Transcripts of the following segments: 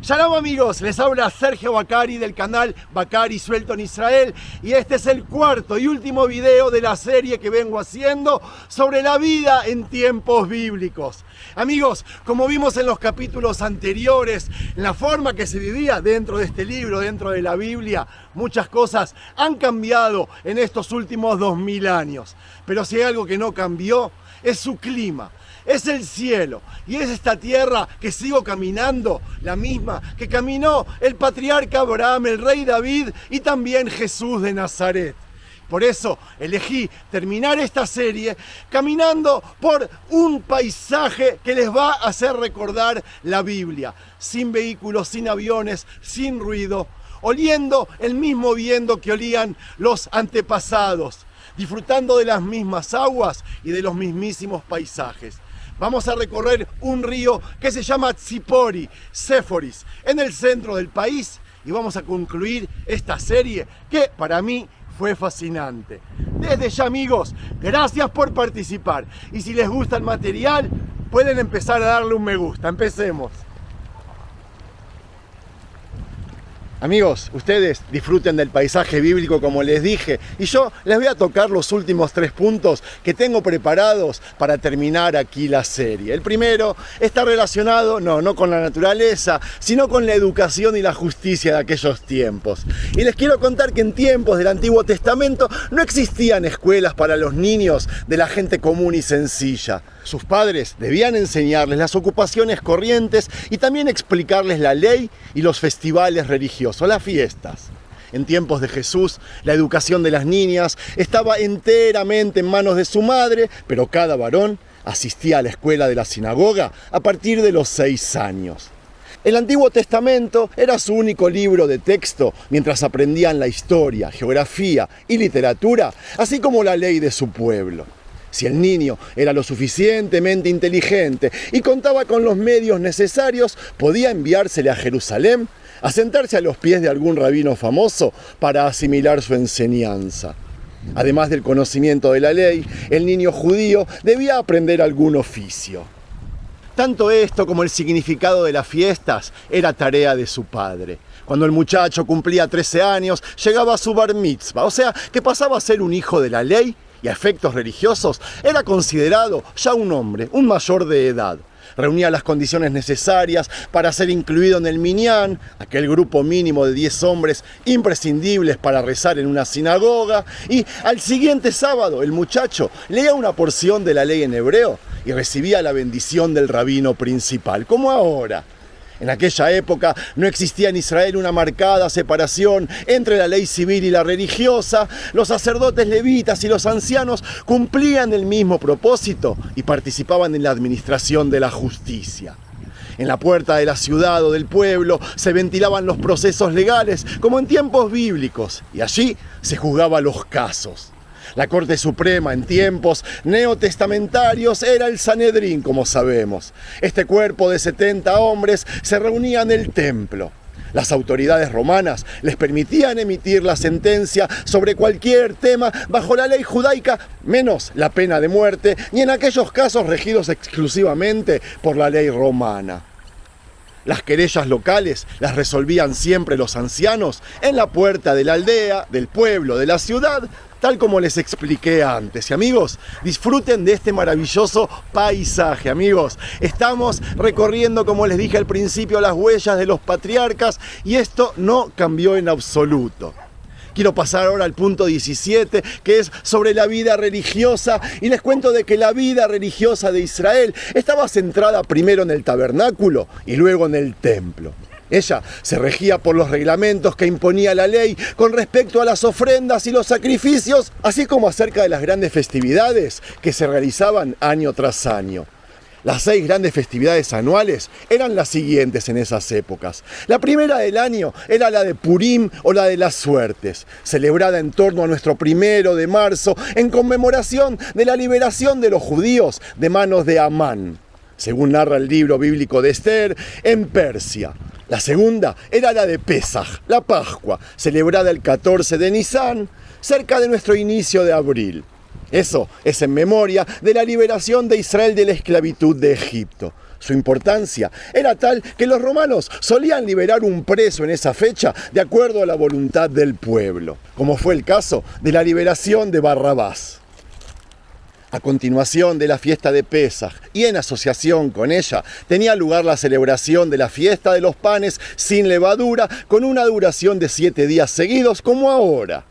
Shalom amigos, les habla Sergio Bacari del canal Bacari Suelto en Israel y este es el cuarto y último video de la serie que vengo haciendo sobre la vida en tiempos bíblicos. Amigos, como vimos en los capítulos anteriores, en la forma que se vivía dentro de este libro, dentro de la Biblia, muchas cosas han cambiado en estos últimos 2000 años. Pero si hay algo que no cambió, es su clima. Es el cielo y es esta tierra que sigo caminando, la misma que caminó el patriarca Abraham, el rey David y también Jesús de Nazaret. Por eso elegí terminar esta serie caminando por un paisaje que les va a hacer recordar la Biblia, sin vehículos, sin aviones, sin ruido, oliendo el mismo viento que olían los antepasados, disfrutando de las mismas aguas y de los mismísimos paisajes. Vamos a recorrer un río que se llama Tzipori, Séforis, en el centro del país y vamos a concluir esta serie que para mí fue fascinante. Desde ya amigos, gracias por participar y si les gusta el material pueden empezar a darle un me gusta. Empecemos. Amigos, ustedes disfruten del paisaje bíblico como les dije y yo les voy a tocar los últimos 3 puntos que tengo preparados para terminar aquí la serie. El primero está relacionado no con la naturaleza, sino con la educación y la justicia de aquellos tiempos. Y les quiero contar que en tiempos del Antiguo Testamento no existían escuelas para los niños de la gente común y sencilla. Sus padres debían enseñarles las ocupaciones corrientes y también explicarles la ley y los festivales religiosos, las fiestas. En tiempos de Jesús, la educación de las niñas estaba enteramente en manos de su madre, pero cada varón asistía a la escuela de la sinagoga a partir de los 6 años. El Antiguo Testamento era su único libro de texto mientras aprendían la historia, geografía y literatura, así como la ley de su pueblo. Si el niño era lo suficientemente inteligente y contaba con los medios necesarios, podía enviársele a Jerusalén a sentarse a los pies de algún rabino famoso para asimilar su enseñanza. Además del conocimiento de la ley, el niño judío debía aprender algún oficio. Tanto esto como el significado de las fiestas era tarea de su padre. Cuando el muchacho cumplía 13 años, llegaba a su bar mitzvah, o sea, que pasaba a ser un hijo de la ley y a efectos religiosos, era considerado ya un hombre, un mayor de edad. Reunía las condiciones necesarias para ser incluido en el minyan, aquel grupo mínimo de 10 hombres imprescindibles para rezar en una sinagoga, y al siguiente sábado el muchacho leía una porción de la ley en hebreo y recibía la bendición del rabino principal, como ahora. En aquella época no existía en Israel una marcada separación entre la ley civil y la religiosa. Los sacerdotes levitas y los ancianos cumplían el mismo propósito y participaban en la administración de la justicia. En la puerta de la ciudad o del pueblo se ventilaban los procesos legales como en tiempos bíblicos y allí se juzgaban los casos. La Corte Suprema en tiempos neotestamentarios era el Sanedrín, como sabemos. Este cuerpo de 70 hombres se reunía en el templo. Las autoridades romanas les permitían emitir la sentencia sobre cualquier tema bajo la ley judaica, menos la pena de muerte, y en aquellos casos regidos exclusivamente por la ley romana. Las querellas locales las resolvían siempre los ancianos en la puerta de la aldea, del pueblo, de la ciudad, tal como les expliqué antes. Y amigos, disfruten de este maravilloso paisaje, amigos. Estamos recorriendo, como les dije al principio, las huellas de los patriarcas y esto no cambió en absoluto. Quiero pasar ahora al punto 17, que es sobre la vida religiosa, y les cuento de que la vida religiosa de Israel estaba centrada primero en el tabernáculo y luego en el templo. Ella se regía por los reglamentos que imponía la ley con respecto a las ofrendas y los sacrificios, así como acerca de las grandes festividades que se realizaban año tras año. Las 6 grandes festividades anuales eran las siguientes en esas épocas. La primera del año era la de Purim o la de las suertes, celebrada en torno a nuestro 1 de marzo en conmemoración de la liberación de los judíos de manos de Amán, según narra el libro bíblico de Esther, en Persia. La segunda era la de Pesaj, la Pascua, celebrada el 14 de Nisan, cerca de nuestro inicio de abril. Eso es en memoria de la liberación de Israel de la esclavitud de Egipto. Su importancia era tal que los romanos solían liberar un preso en esa fecha de acuerdo a la voluntad del pueblo, como fue el caso de la liberación de Barrabás. A continuación de la fiesta de Pesaj y en asociación con ella, tenía lugar la celebración de la fiesta de los panes sin levadura con una duración de 7 días seguidos como ahora.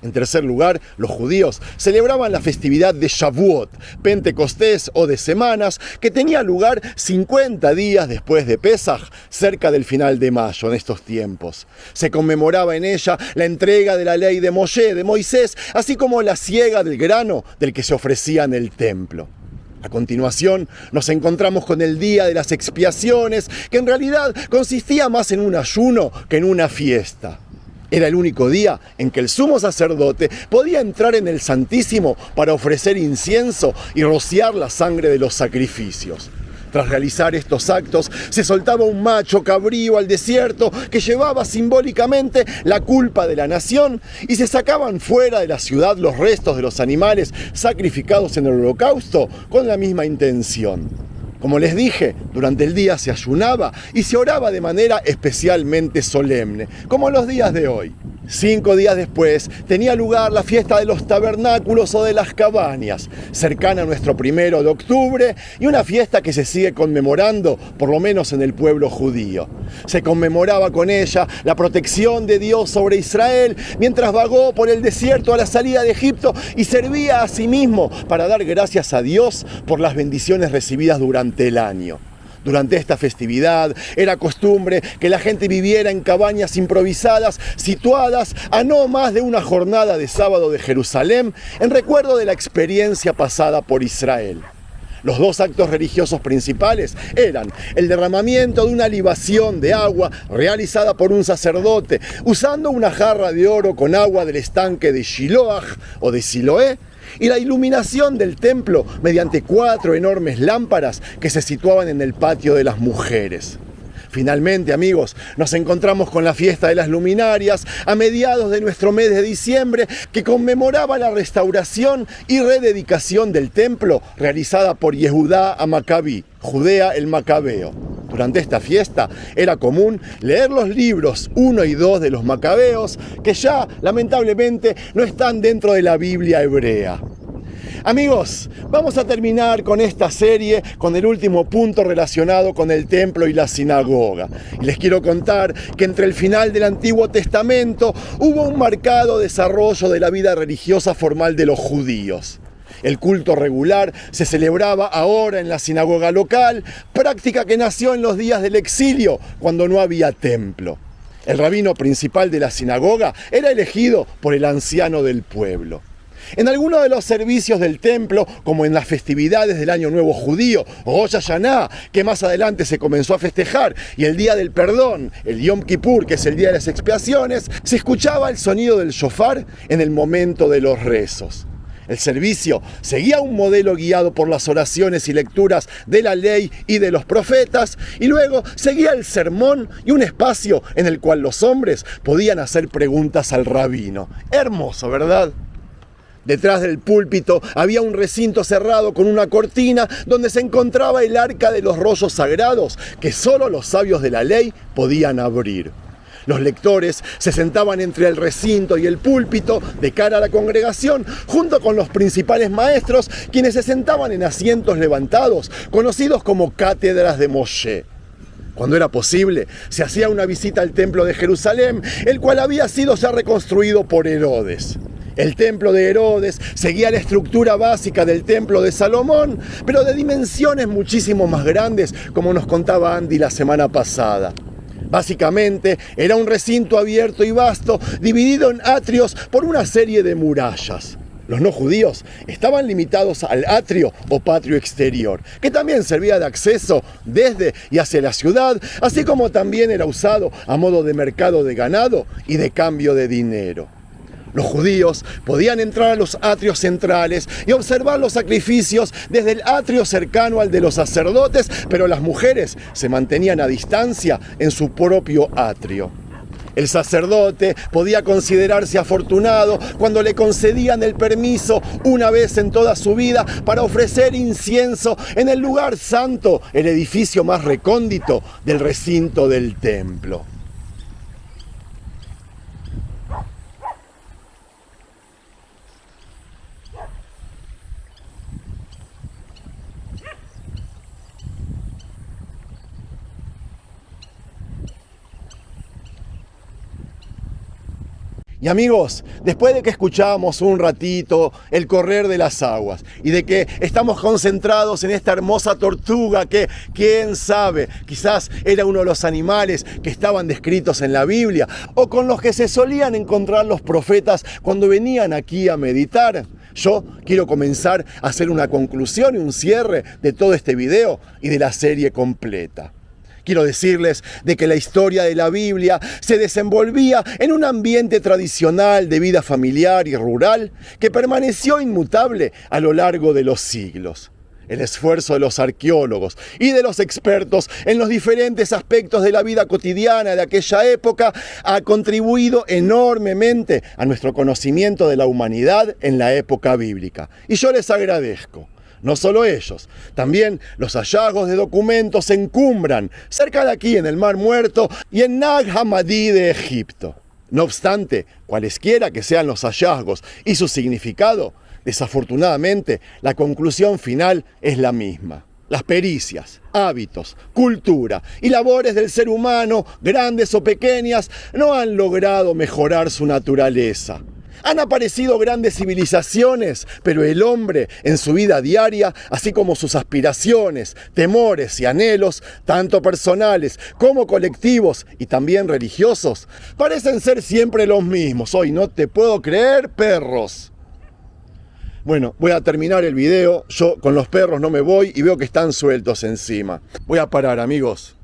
En tercer lugar, los judíos celebraban la festividad de Shavuot, Pentecostés o de Semanas, que tenía lugar 50 días después de Pesaj, cerca del final de mayo en estos tiempos. Se conmemoraba en ella la entrega de la ley de Moshe, de Moisés, así como la siega del grano del que se ofrecía en el templo. A continuación, nos encontramos con el Día de las Expiaciones, que en realidad consistía más en un ayuno que en una fiesta. Era el único día en que el sumo sacerdote podía entrar en el Santísimo para ofrecer incienso y rociar la sangre de los sacrificios. Tras realizar estos actos, se soltaba un macho cabrío al desierto que llevaba simbólicamente la culpa de la nación y se sacaban fuera de la ciudad los restos de los animales sacrificados en el holocausto con la misma intención. Como les dije, durante el día se ayunaba y se oraba de manera especialmente solemne, como los días de hoy. 5 días después tenía lugar la fiesta de los tabernáculos o de las cabañas, cercana a nuestro 1 de octubre, y una fiesta que se sigue conmemorando, por lo menos en el pueblo judío. Se conmemoraba con ella la protección de Dios sobre Israel mientras vagó por el desierto a la salida de Egipto y servía a sí mismo para dar gracias a Dios por las bendiciones recibidas durante el año. Durante esta festividad era costumbre que la gente viviera en cabañas improvisadas situadas a no más de una jornada de sábado de Jerusalén en recuerdo de la experiencia pasada por Israel. Los 2 actos religiosos principales eran el derramamiento de una libación de agua realizada por un sacerdote usando una jarra de oro con agua del estanque de Shiloach o de Siloé, y la iluminación del templo mediante 4 enormes lámparas que se situaban en el patio de las mujeres. Finalmente, amigos, nos encontramos con la fiesta de las luminarias a mediados de nuestro mes de diciembre, que conmemoraba la restauración y rededicación del templo realizada por Yehudá a Macabí, Judea el Macabeo. Durante esta fiesta era común leer los libros 1 y 2 de los Macabeos, que ya, lamentablemente, no están dentro de la Biblia hebrea. Amigos, vamos a terminar con esta serie con el último punto relacionado con el templo y la sinagoga. Y les quiero contar que entre el final del Antiguo Testamento hubo un marcado desarrollo de la vida religiosa formal de los judíos. El culto regular se celebraba ahora en la sinagoga local, práctica que nació en los días del exilio, cuando no había templo. El rabino principal de la sinagoga era elegido por el anciano del pueblo. En algunos de los servicios del templo, como en las festividades del Año Nuevo Judío, Rosh Hashanah, que más adelante se comenzó a festejar, y el Día del Perdón, el Yom Kippur, que es el Día de las Expiaciones, se escuchaba el sonido del shofar en el momento de los rezos. El servicio seguía un modelo guiado por las oraciones y lecturas de la ley y de los profetas, y luego seguía el sermón y un espacio en el cual los hombres podían hacer preguntas al rabino. Hermoso, ¿verdad? Detrás del púlpito había un recinto cerrado con una cortina donde se encontraba el arca de los rollos sagrados que solo los sabios de la ley podían abrir. Los lectores se sentaban entre el recinto y el púlpito de cara a la congregación, junto con los principales maestros, quienes se sentaban en asientos levantados, conocidos como cátedras de Moshe. Cuando era posible, se hacía una visita al templo de Jerusalén, el cual había sido ya reconstruido por Herodes. El templo de Herodes seguía la estructura básica del templo de Salomón, pero de dimensiones muchísimo más grandes, como nos contaba Andy la semana pasada. Básicamente, era un recinto abierto y vasto, dividido en atrios por una serie de murallas. Los no judíos estaban limitados al atrio o patio exterior, que también servía de acceso desde y hacia la ciudad, así como también era usado a modo de mercado de ganado y de cambio de dinero. Los judíos podían entrar a los atrios centrales y observar los sacrificios desde el atrio cercano al de los sacerdotes, pero las mujeres se mantenían a distancia en su propio atrio. El sacerdote podía considerarse afortunado cuando le concedían el permiso una vez en toda su vida para ofrecer incienso en el lugar santo, el edificio más recóndito del recinto del templo. Y amigos, después de que escuchamos un ratito el correr de las aguas y de que estamos concentrados en esta hermosa tortuga que, quién sabe, quizás era uno de los animales que estaban descritos en la Biblia o con los que se solían encontrar los profetas cuando venían aquí a meditar, yo quiero comenzar a hacer una conclusión y un cierre de todo este video y de la serie completa. Quiero decirles de que la historia de la Biblia se desenvolvía en un ambiente tradicional de vida familiar y rural que permaneció inmutable a lo largo de los siglos. El esfuerzo de los arqueólogos y de los expertos en los diferentes aspectos de la vida cotidiana de aquella época ha contribuido enormemente a nuestro conocimiento de la humanidad en la época bíblica. Y yo les agradezco. No solo ellos, también los hallazgos de documentos en Qumran, cerca de aquí en el Mar Muerto, y en Nag Hammadi de Egipto. No obstante, cualesquiera que sean los hallazgos y su significado, desafortunadamente, la conclusión final es la misma. Las pericias, hábitos, cultura y labores del ser humano, grandes o pequeñas, no han logrado mejorar su naturaleza. Han aparecido grandes civilizaciones, pero el hombre en su vida diaria, así como sus aspiraciones, temores y anhelos, tanto personales como colectivos y también religiosos, parecen ser siempre los mismos. Hoy no te puedo creer, perros. Bueno, voy a terminar el video. Yo con los perros no me voy y veo que están sueltos encima. Voy a parar, amigos.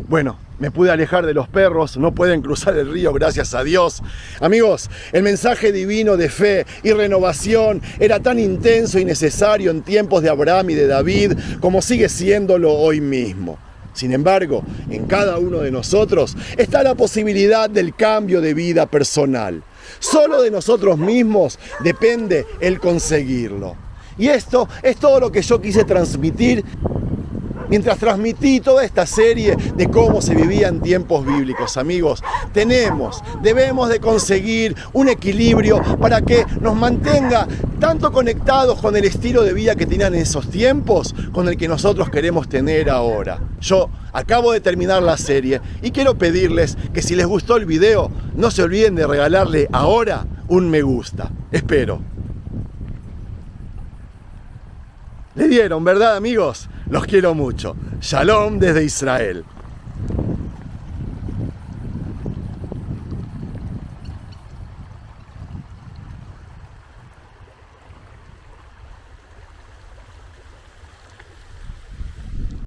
Bueno, me pude alejar de los perros, no pueden cruzar el río, gracias a Dios. Amigos, el mensaje divino de fe y renovación era tan intenso y necesario en tiempos de Abraham y de David como sigue siéndolo hoy mismo. Sin embargo, en cada uno de nosotros está la posibilidad del cambio de vida personal. Solo de nosotros mismos depende el conseguirlo. Y esto es todo lo que yo quise transmitir mientras transmití toda esta serie de cómo se vivía en tiempos bíblicos. Amigos, debemos de conseguir un equilibrio para que nos mantenga tanto conectados con el estilo de vida que tenían en esos tiempos, con el que nosotros queremos tener ahora. Yo acabo de terminar la serie y quiero pedirles que si les gustó el video, no se olviden de regalarle ahora un me gusta. Espero. Le dieron, ¿verdad, amigos? Los quiero mucho. Shalom desde Israel.